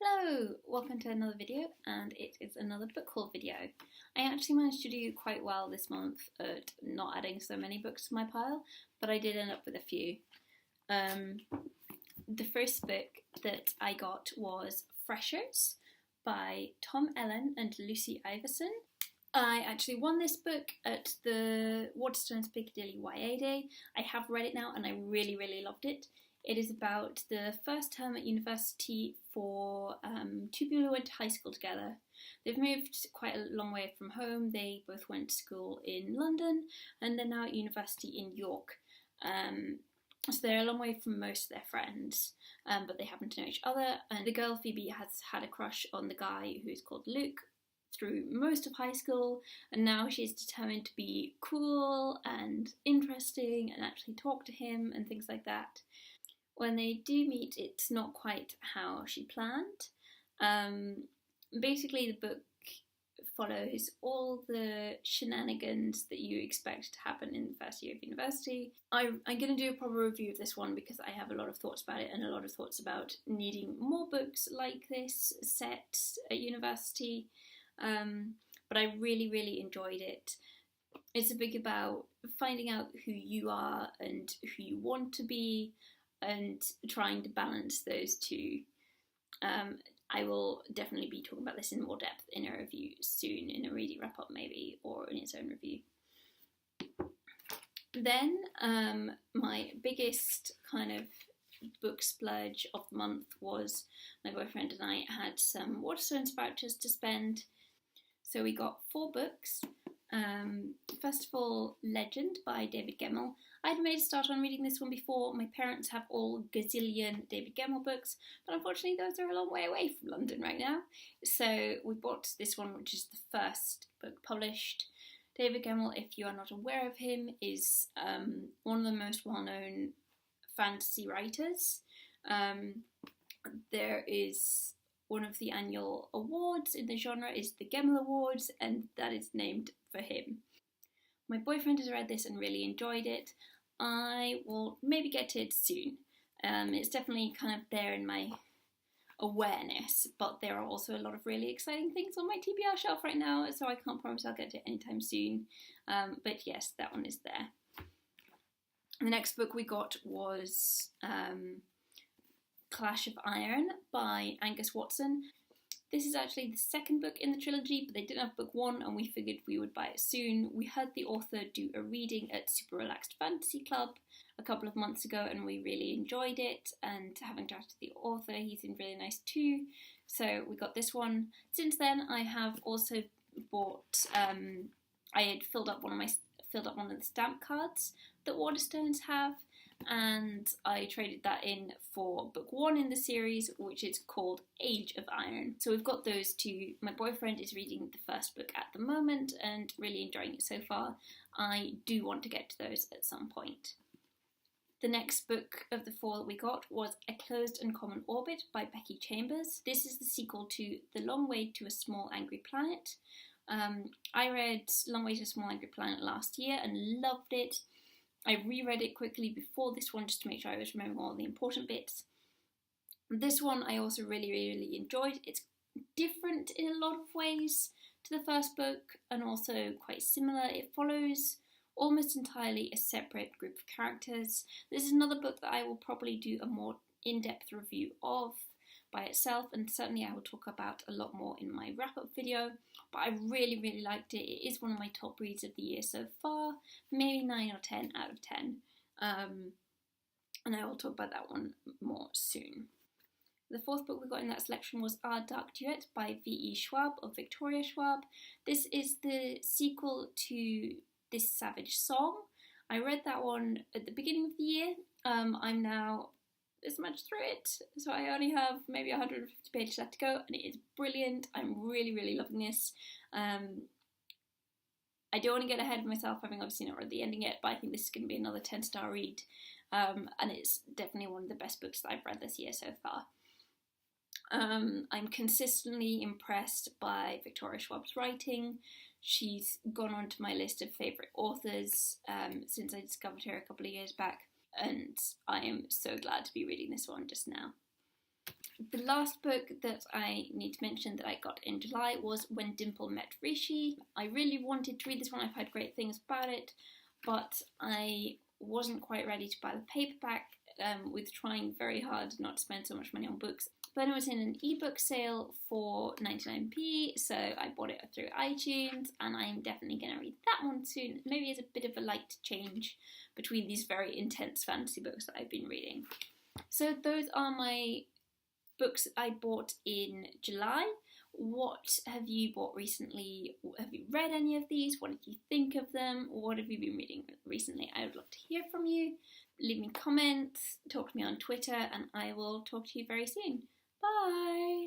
Hello! Welcome to another video, and it is another book haul video. I actually managed to do quite well this month at not adding so many books to my pile, but I did end up with a few. The first book that I got was Freshers by Tom Ellen and Lucy Iverson. I actually won this book at the Waterstones Piccadilly YA Day. I have read it now and I really loved it. It is about the first term at university for two people who went to high school together. They've moved quite a long way from home. They both went to school in London and they're now at university in York. So they're a long way from most of their friends, but they happen to know each other. And the girl, Phoebe, has had a crush on the guy who is called Luke through most of high school, and now she's determined to be cool and interesting and actually talk to him and things like that. When they do meet, it's not quite how she planned. Basically, the book follows all the shenanigans that you expect to happen in the first year of university. I'm going to do a proper review of this one because I have a lot of thoughts about it and a lot of thoughts about needing more books like this set at university. But I really enjoyed it. It's a book about finding out who you are and who you want to be, and trying to balance those two. I will definitely be talking about this in more depth in a review soon, in a reading wrap up maybe, or in its own review. Then my biggest kind of book splurge of the month was my boyfriend and I had some Waterstones vouchers to spend. So we got 4 books. First of all, Legend by David Gemmell. I'd made a start on reading this one before. My parents have all gazillion David Gemmell books, but unfortunately those are a long way away from London right now. So we bought this one, which is the first book published. David Gemmell, if you are not aware of him, is one of the most well-known fantasy writers. There is one of the annual awards in the genre is the Gemmell Awards, and that is named for him. My boyfriend has read this and really enjoyed it. I will maybe get to it soon. It's definitely kind of there in my awareness, but there are also a lot of really exciting things on my TBR shelf right now, so I can't promise I'll get to it anytime soon. But yes, that one is there. The next book we got was Clash of Iron by Angus Watson. This is actually the second book in the trilogy, but they didn't have book 1 and we figured we would buy it soon. We heard the author do a reading at Super Relaxed Fantasy Club a couple of months ago and we really enjoyed it, and having chatted to the author, he seemed really nice too, so we got this one. Since then I have also bought, I had filled up one of the stamp cards that Waterstones have, and I traded that in for book 1 in the series, which is called Age of Iron. So we've got those two. My boyfriend is reading the first book at the moment and really enjoying it so far. I do want to get to those at some point. The next book of the 4 that we got was A Closed and Common Orbit by Becky Chambers. This is the sequel to The Long Way to a Small Angry Planet. I read Long Way to a Small Angry Planet last year and loved it. I reread it quickly before this one just to make sure I was remembering all the important bits. This one I also really enjoyed. It's different in a lot of ways to the first book and also quite similar. It follows almost entirely a separate group of characters. This is another book that I will probably do a more in-depth review of by itself, and certainly I will talk about a lot more in my wrap-up video, but I really liked it. It is one of my top reads of the year so far, maybe 9 or 10 out of 10, and I will talk about that one more soon. The 4th book we got in that selection was Our Dark Duet by V.E. Schwab of Victoria Schwab. This is the sequel to This Savage Song. I read that one at the beginning of the year. I'm now this much through it, so I only have maybe 150 pages left to go, and it is brilliant. I'm really loving this. I don't want to get ahead of myself, having obviously not read the ending yet, but I think this is going to be another 10-star read, and it's definitely one of the best books that I've read this year so far. I'm consistently impressed by Victoria Schwab's writing. She's gone onto my list of favourite authors since I discovered her a couple of years back, and I am so glad to be reading this one just now. The last book that I need to mention that I got in July was When Dimple Met Rishi. I really wanted to read this one. I've heard great things about it, but I wasn't quite ready to buy the paperback, with trying very hard not to spend so much money on books. Then it was in an ebook sale for 99p, so I bought it through iTunes, and I'm definitely going to read that one soon. Maybe it's a bit of a light change between these very intense fantasy books that I've been reading. So those are my books I bought in July. What have you bought recently? Have you read any of these? What did you think of them? What have you been reading recently? I would love to hear from you. Leave me comments, talk to me on Twitter, and I will talk to you very soon. Bye!